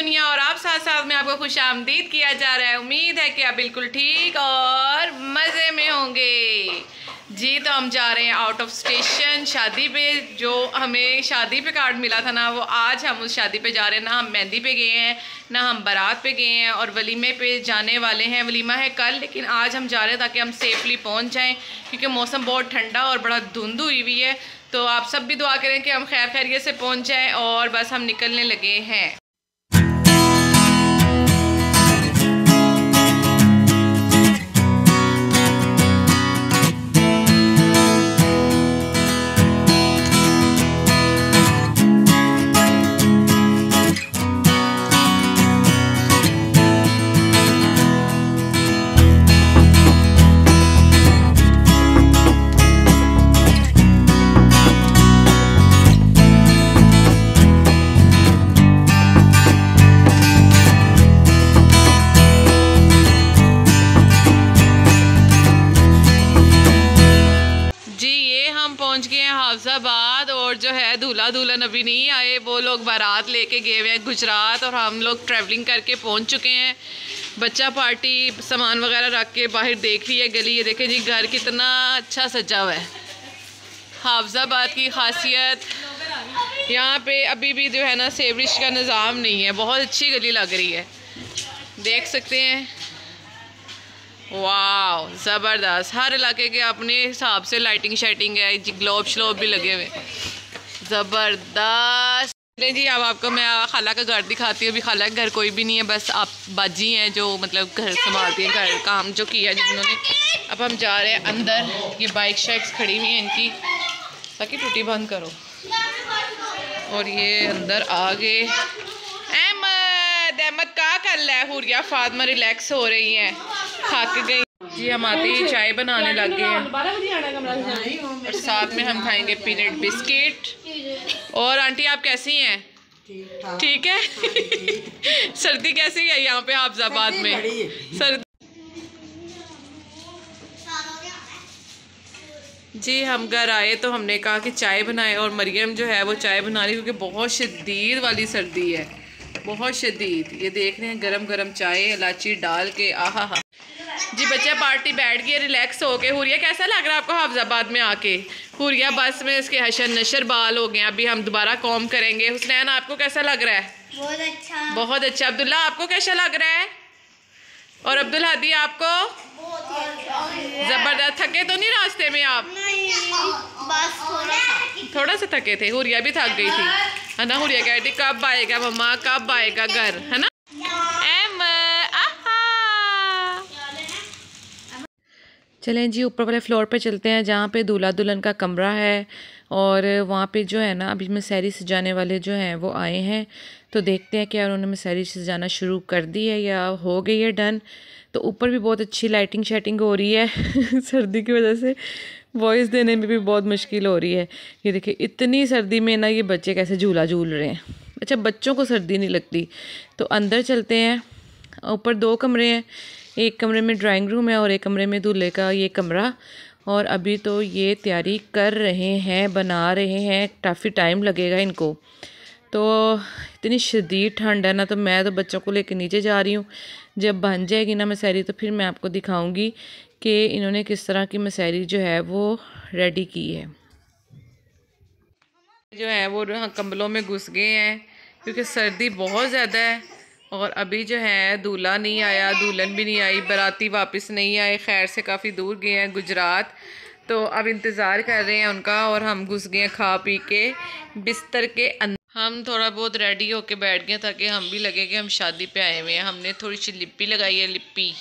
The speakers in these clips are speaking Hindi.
दुनिया और आप साथ साथ में आपको खुश आमदीद किया जा रहा है। उम्मीद है कि आप बिल्कुल ठीक और मज़े में होंगे। जी तो हम जा रहे हैं आउट ऑफ स्टेशन शादी पे। जो हमें शादी पे कार्ड मिला था ना, वो आज हम उस शादी पे जा रहे हैं। ना हम मेहंदी पे गए हैं, ना हम बारात पे गए हैं और वलीमे पे जाने वाले हैं। वलीमा है कल, लेकिन आज हम जा रहे हैं ताकि हम सेफली पहुंच जाएं, क्योंकि मौसम बहुत ठंडा और बड़ा धुंध हुई हुई है। तो आप सब भी दुआ करें कि हम खैर खैरियत से पहुंच जाएं। और बस हम निकलने लगे हैं। पहुंच गए हैं हाफजाबाद और जो है दूल्हा दुल्हन अभी नहीं आए। वो लोग बारात लेके गए हुए हैं गुजरात और हम लोग ट्रैवलिंग करके पहुंच चुके हैं। बच्चा पार्टी सामान वगैरह रख के बाहर देख रही है गली। ये देखें जी, घर कितना अच्छा सजा हुआ है। हाफजाबाद की खासियत यहाँ पे अभी भी जो है ना सेवरिश का निज़ाम नहीं है। बहुत अच्छी गली लग रही है, देख सकते हैं। वाह ज़बरदस्त। हर इलाके के अपने हिसाब से लाइटिंग शाइटिंग है, ग्लोब श्लोब भी लगे हुए, ज़बरदस्त। जी अब आपको मैं खाला का घर दिखाती हूँ। अभी खाला का घर कोई भी नहीं है, बस आप बाजी हैं जो मतलब घर संभालती हैं, घर काम जो किया जिन्होंने। अब हम जा रहे हैं अंदर। ये बाइक शाइक्स खड़ी हुई हैं इनकी, ताकि टूटी बंद करो। और ये अंदर आ गए। अहमद का कर रहा है? हुरिया फातिमा रिलैक्स हो रही हैं, थक गई जी। हम आते ही चाय बनाने लग गए हैं और साथ में हम खाएंगे पीनट बिस्किट। और आंटी आप कैसी हैं? ठीक है। सर्दी कैसी है यहाँ पे हाफजाबाद में? सर्दी जी हम घर आए तो हमने कहा कि चाय बनाए और मरियम जो है वो चाय बना रही, क्योंकि बहुत शदीद वाली सर्दी है, बहुत शदीद। ये देख रहे हैं गरम गरम चाय इलायची डाल के, आहा हा जी। बच्चा पार्टी बैठ गया रिलैक्स हो के। हुरिया कैसा लग रहा है आपको हाफजाबाद में आके? हुरिया बस में इसके हशर नशर बाल हो गए। अभी हम दोबारा कॉम करेंगे। हुसनैन आपको कैसा लग रहा है? बहुत अच्छा, बहुत अच्छा। अब्दुल्ला आपको कैसा लग रहा है? और अब्दुल हादी आपको? जबरदस्त। थके तो नहीं रास्ते में आप? नहीं, बस थोड़ा सा थके थे। हुरिया भी थक गई थी, है ना? हुरिया कहती कब आएगा मम्मा, कब आएगा घर, है ना? चलें जी ऊपर वाले फ्लोर पे चलते हैं, जहाँ पे दूल्हा दुल्हन का कमरा है। और वहाँ पे जो है ना अभी मसहरी सजाने वाले जो हैं वो आए हैं। तो देखते हैं क्या उन्होंने मसहरी सजाना शुरू कर दी है या हो गई है डन। तो ऊपर भी बहुत अच्छी लाइटिंग शाइटिंग हो रही है। सर्दी की वजह से वॉइस देने में भी बहुत मुश्किल हो रही है। ये देखिए इतनी सर्दी में ना ये बच्चे कैसे झूला झूल रहे हैं। अच्छा बच्चों को सर्दी नहीं लगती। तो अंदर चलते हैं। ऊपर 2 कमरे हैं, एक कमरे में ड्राइंग रूम है और एक कमरे में दूल्हे का ये कमरा। और अभी तो ये तैयारी कर रहे हैं, बना रहे हैं, काफ़ी टाइम लगेगा इनको। तो इतनी शदीद ठंड है ना, तो मैं तो बच्चों को लेकर नीचे जा रही हूँ। जब बन जाएगी ना मसहरी तो फिर मैं आपको दिखाऊंगी कि इन्होंने किस तरह की मसहरी जो है वो रेडी की है। जो है वो कंबलों में घुस गए हैं क्योंकि सर्दी बहुत ज़्यादा है। और अभी जो है दूल्हा नहीं आया, दुल्हन भी नहीं आई, बाराती वापस नहीं आए, खैर से काफ़ी दूर गए हैं गुजरात। तो अब इंतज़ार कर रहे हैं उनका और हम घुस गए हैं खा पी के बिस्तर के अंदर। हम थोड़ा बहुत रेडी होके बैठ गए ताकि हम भी लगे कि हम शादी पे आए हुए हैं। हमने थोड़ी सी लिप्पी लगाई है, लिप्पी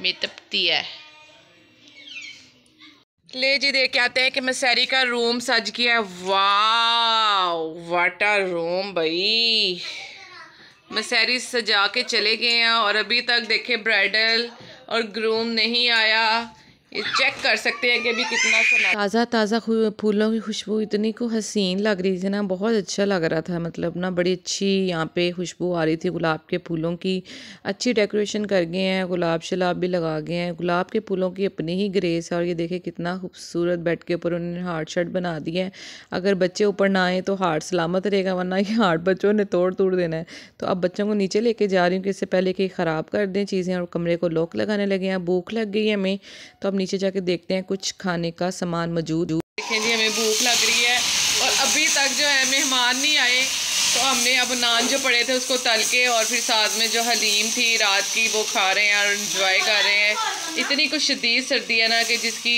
में तपती है। ले जी देख के आते हैं कि मसहरी का रूम सज गया है। वाह व्हाट अ रूम भाई। मसहरी सजा के चले गए हैं और अभी तक देखे ब्राइडल और ग्रूम नहीं आया। ये चेक कर सकते हैं कि अभी कितना ताज़ा ताज़ा फूलों की खुशबू इतनी को हसीन लग रही थी ना, बहुत अच्छा लग रहा था। मतलब ना बड़ी अच्छी यहाँ पे खुशबू आ रही थी गुलाब के फूलों की। अच्छी डेकोरेशन कर गए हैं, गुलाब शलाब भी लगा गए हैं। गुलाब के फूलों की अपनी ही ग्रेस है। और ये देखें कितना खूबसूरत बेड के ऊपर उन्होंने हार्ट शर्ट बना दिए हैं। अगर बच्चे ऊपर ना आए तो हार्ट सलामत रहेगा, वरना ये हार्ट बच्चों ने तोड़ देना है। तो अब बच्चों को नीचे लेके जा रही हूँ कि इससे पहले कि ख़राब कर दें चीज़ें और कमरे को लॉक लगाने लगे हैं। भूख लग गई है हमें, तो अब नीचे जाके देखते हैं कुछ खाने का सामान मौजूद। देखें जी, हमें भूख लग रही है और अभी तक जो है मेहमान नहीं आए, तो हमने अब नान जो पड़े थे उसको तल के और फिर साथ में जो हलीम थी रात की वो खा रहे हैं और इंजॉय कर रहे हैं। इतनी कुछ शदीद सर्दी है ना कि जिसकी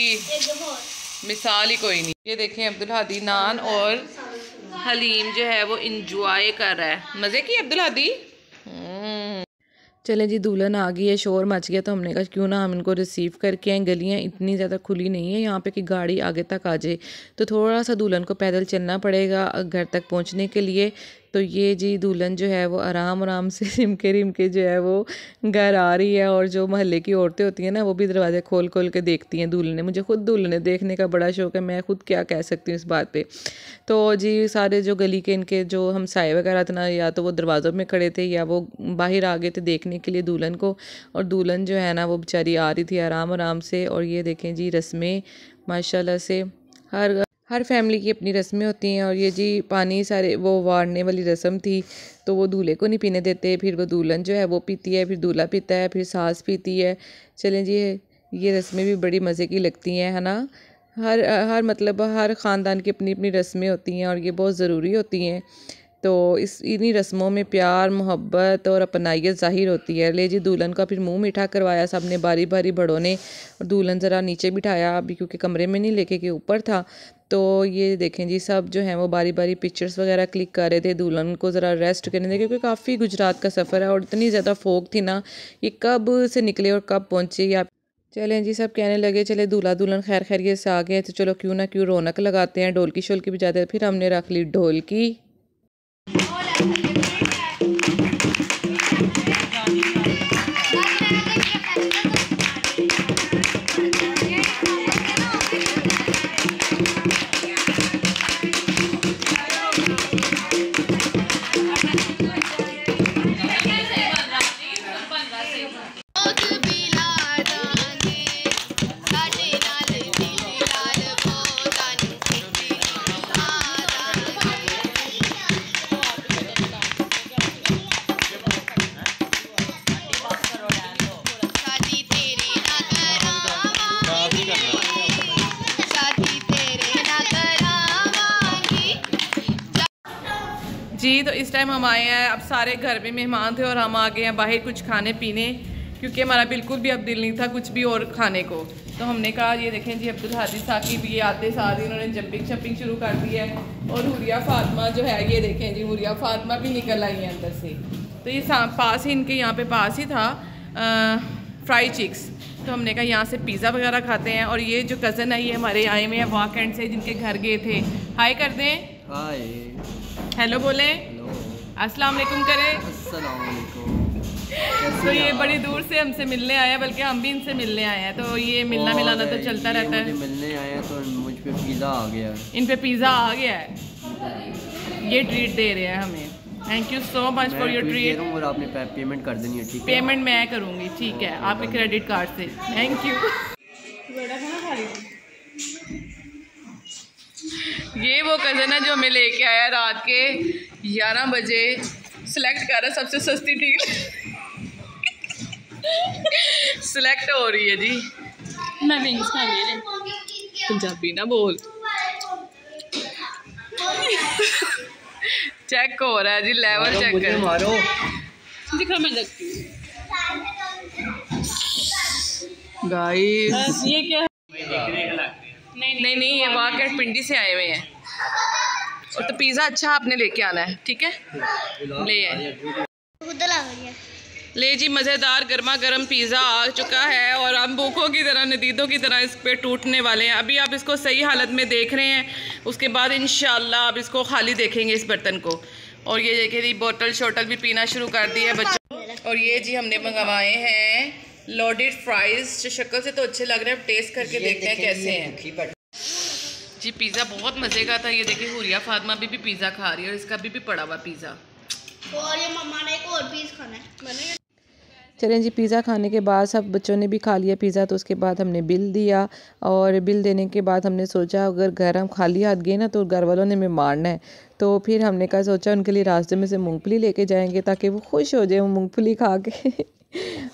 मिसाल ही कोई नहीं। ये देखें अब्दुल हादी नान और हलीम जो है वो इंजॉय कर रहा है। मज़े की अब्दुल हादी। चलें जी, दुल्हन आ गई है, शोर मच गया, तो हमने कहा क्यों ना हम इनको रिसीव करके आएँ। गलियाँ इतनी ज़्यादा खुली नहीं है यहाँ पे कि गाड़ी आगे तक आ जाए, तो थोड़ा सा दुल्हन को पैदल चलना पड़ेगा घर तक पहुँचने के लिए। तो ये जी दुल्हन जो है वो आराम से रिम के जो है वो घर आ रही है। और जो मोहल्ले की औरतें होती हैं ना, वो भी दरवाज़े खोल के देखती हैं दुल्हन। मुझे खुद दुल्हन देखने का बड़ा शौक़ है, मैं खुद क्या कह सकती हूँ इस बात पे। तो जी सारे जो गली के इनके जो हमसाए वगैरह थे ना, या तो वो दरवाज़ों में खड़े थे या वो बाहर आ गए थे देखने के लिए दुल्हन को। और दुल्हन जो है ना वो बेचारी आ रही थी आराम से। और ये देखें जी रस्में माशाल्लाह से हर फैमिली की अपनी रस्में होती हैं। और ये जी पानी सारे वो वारने वाली रस्म थी, तो वो दूल्हे को नहीं पीने देते, फिर वो दुल्हन जो है वो पीती है, फिर दूल्हा पीता है, फिर सास पीती है। चलें जी, ये रस्में भी बड़ी मज़े की लगती हैं, है ना। हर मतलब हर ख़ानदान की अपनी अपनी रस्में होती हैं और ये बहुत ज़रूरी होती हैं। तो इन्हीं रस्मों में प्यार मोहब्बत और अपनाइयत ज़ाहिर होती है। ले जी दुल्हन का फिर मुंह मीठा करवाया सब ने बारी बड़ों ने, और दुल्हन ज़रा नीचे बिठाया अभी, क्योंकि कमरे में नहीं लेके के ऊपर था। तो ये देखें जी सब जो हैं वो बारी पिक्चर्स वगैरह क्लिक कर रहे थे, दुल्हन को ज़रा रेस्ट करने दें, क्योंकि काफ़ी गुजरात का सफ़र है और इतनी ज़्यादा फोग थी ना, ये कब से निकले और कब पहुँचे या। चलें जी, सब कहने लगे चले दूल्हा दुल्हन खैर खैरियत से आ गए, तो चलो क्यों ना क्यों रौनक लगाते हैं, ढोलकी शोलकी बजाते हैं। फिर हमने रख ली ढोलकी। जी तो इस टाइम हम आए हैं, अब सारे घर में मेहमान थे और हम आ गए हैं बाहर कुछ खाने पीने, क्योंकि हमारा बिल्कुल भी अब दिल नहीं था कुछ भी और खाने को। तो हमने कहा ये देखें जी अब्दुल हादी साकिब ये आते साथ ही उन्होंने जंपिंग शुरू कर दी है। और हुरिया फातिमा जो है ये देखें जी, हुरिया फातिमा भी निकल आई है अंदर से। तो ये पास ही इनके यहाँ पे पास ही था फ्राई चिक्स, तो हमने कहा यहाँ से पिज़्ज़ा वगैरह खाते हैं। और ये जो कज़न है ये हमारे आए हुए हैं वॉक एंड से, जिनके घर गए थे। हाय कर दें, हाय, हेलो बोलें, अस्सलाम वालेकुम करें। अस्सलाम वालेकुम। तो ये बड़ी दूर से हमसे मिलने आया, बल्कि हम भी इनसे मिलने आए हैं, तो ये मिलना मिलाना तो चलता रहता है। मिलने आए हैं तो मुझ पे पिज़्ज़ा आ गया, इन पे पिज़्ज़ा आ गया है, ये ट्रीट दे रहे हैं हमें। Thank you so much for your treat. और आपने पेमेंट कर देनी है, ठीक है? पेमेंट मैं करूँगी, ठीक है, आपके क्रेडिट कार्ड से। Thank you. ये वो कज़न है जो हमें लेके आया रात के 11 बजे, सिलेक्ट कर रहा है सबसे सस्ती डील सिलेक्ट हो रही है जी। मैं विंग्स खा रही है, पंजाबी ना बोल चेक हो रहा है जी, लेवल चेक कर मारो दिखा मैं लगती गाइस। ये क्या है? नहीं ये वाकई पिंडी से आए हुए हैं। और तो पिज़्ज़ा अच्छा आपने लेके आना है, ठीक है? ले जी, मज़ेदार गर्मा गर्म पिज़्ज़ा आ चुका है और हम भूखों की तरह नदीदों की तरह इस पे टूटने वाले हैं। अभी आप इसको सही हालत में देख रहे हैं, उसके बाद इंशाल्लाह आप इसको खाली देखेंगे इस बर्तन को। और ये देखिए जी बोतल शोटल भी पीना शुरू कर दी है बच्चों। और ये जी हमने मंगवाए हैं लोडेड फ्राइज जो शक्ल से तो अच्छे लग रहे हैं, टेस्ट करके देखते हैं कैसे हैं। जी पिज़्ज़ा बहुत मज़े का था। ये देखिए हुरिया फातिमा भी पिज़्ज़ा खा रही है और इसका भी पड़ा हुआ पिज़्ज़ा। और ये मम्मा ने एक और पीस खाना है। चलें जी, पिज़्ज़ा खाने के बाद सब बच्चों ने भी खा लिया पिज़्ज़ा। तो उसके बाद हमने बिल दिया और बिल देने के बाद हमने सोचा अगर घर हम खाली हाथ गए ना तो घर वालों ने हमें मारना है। तो फिर हमने कहा सोचा उनके लिए रास्ते में से मूंगफली लेके जाएंगे ताकि वो खुश हो जाए वो मूंगफली खा के।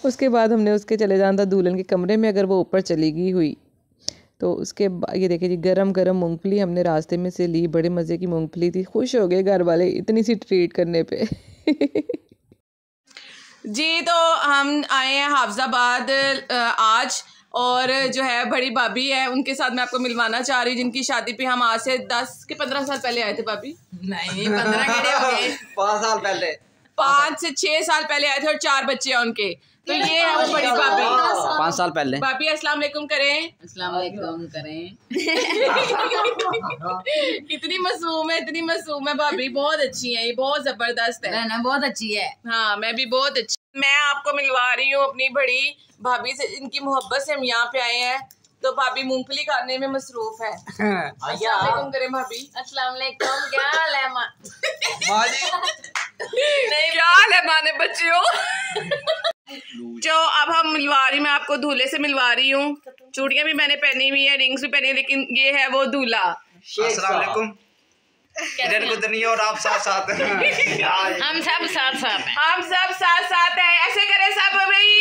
उसके बाद हमने उसके चले जाना था दुल्हन के कमरे में, अगर वो ऊपर चली गई हुई तो उसके बाद ये देखिए जी गरम गरम मूंगफली हमने रास्ते में से ली। बड़े मज़े की मूंगफली थी। खुश हो गए घर वाले इतनी सी ट्रीट करने पे। जी तो हम आए हैं हाफिजाबाद आज, और जो है बड़ी भाभी है उनके साथ मैं आपको मिलवाना चाह रही हूँ, जिनकी शादी पे हम आज से 10 के 15 साल पहले आए थे। भाभी नहीं 15 के हो गए, 5 साल पहले, 5 से 6 साल पहले आए थे और 4 बच्चे हैं उनके। तो ये है वो बड़ी भाभी। 5 साल पहले। भाभी अस्सलाम वालेकुम करें। अस्सलाम वालेकुम करें। कितनी मासूम है, इतनी मासूम है भाभी, बहुत अच्छी है, ये बहुत जबरदस्त है ना, बहुत अच्छी है। हाँ मैं भी बहुत अच्छी। मैं आपको मिलवा रही हूँ अपनी बड़ी भाभी से, इनकी मोहब्बत से हम यहाँ पे आए हैं। तो भाभी मूंगफली खाने में मसरूफ है। अस्सलाम वालेकुम करें भाभी। अस्सलाम वालेकुम, क्या हाल है माँ? क्या हाल है माने बच्चियों। जो अब हम मिलवा रही, मैं आपको दूल्हे से मिलवा रही हूँ। चूड़ियाँ भी मैंने पहनी हुई है, रिंग्स भी पहनी है, लेकिन ये है वो दूल्हा। अस्सलाम वालेकुम। इधर उधर नहीं और आप साथ साथ हैं। हम सब साथ साथ हैं। हम सब साथ साथ हैं। ऐसे करें सब भाई।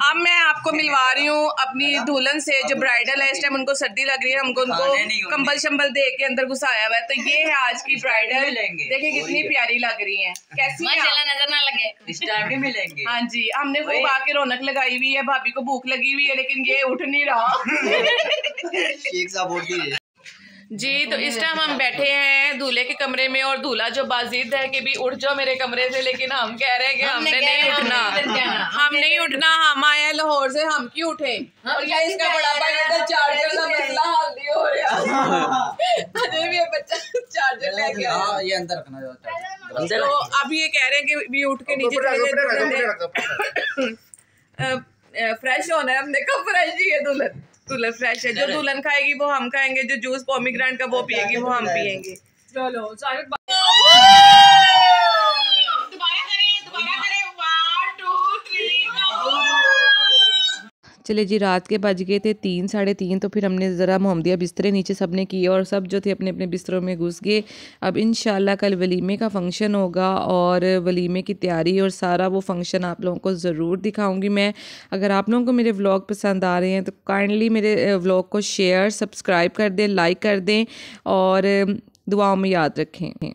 अब मैं आपको मिलवा रही हूँ अपनी दुल्हन से जो ब्राइडल है। इस टाइम उनको सर्दी लग रही है, हमको उनको कंबल शंबल दे के अंदर घुसाया हुआ है। तो ये है आज की ब्राइडल। देखिए कितनी प्यारी लग रही है, कैसी है? नजर ना लगे, इस टाइम भी मिलेंगे। हाँ जी, हमने खूब आके रौनक लगाई हुई है। भाभी को भूख लगी हुई है लेकिन ये उठ नहीं रहा। एक सा बोलती है जी। तो इस टाइम हम बैठे हैं दूल्हे के कमरे में और दूल्हा जो बाजिद है कि भी उठ जाओ मेरे कमरे से, लेकिन हम कह रहे हैं कि हमने नहीं उठना, हम नहीं उठना, हम आए हैं लाहौर से, हम क्यों उठे। और ये इसका बड़ा भाई चार्जर का मसला हल नहीं हो रहा। अजय भी बच्चा चार्जर लेके आया। हां ये अंदर रखना होता है। तो अब ये कह रहे हैं कि भी उठ के नीचे फ्रेश होना है। हमने कब फ्रेश ही है, दुल्हन फ्रेश है। जो दुल्हन खाएगी वो हम खाएंगे, जो जूस पोमीग्रेनेट का वो पिएगी वो हम पिएंगे। चलो दोबारा करें 1 2 3। चले जी, रात के बज गए थे 3 साढ़े 3। तो फिर हमने ज़रा मोहम्मदिया बिस्तरे नीचे सब ने किए और सब जो थे अपने अपने बिस्तरों में घुस गए। अब इंशाल्लाह कल वलीमे का फ़ंक्शन होगा और वलीमे की तैयारी और सारा वो फ़ंक्शन आप लोगों को ज़रूर दिखाऊंगी मैं। अगर आप लोगों को मेरे व्लॉग पसंद आ रहे हैं तो काइंडली मेरे व्लॉग को शेयर सब्सक्राइब कर दें, लाइक कर दें और दुआओं में याद रखें।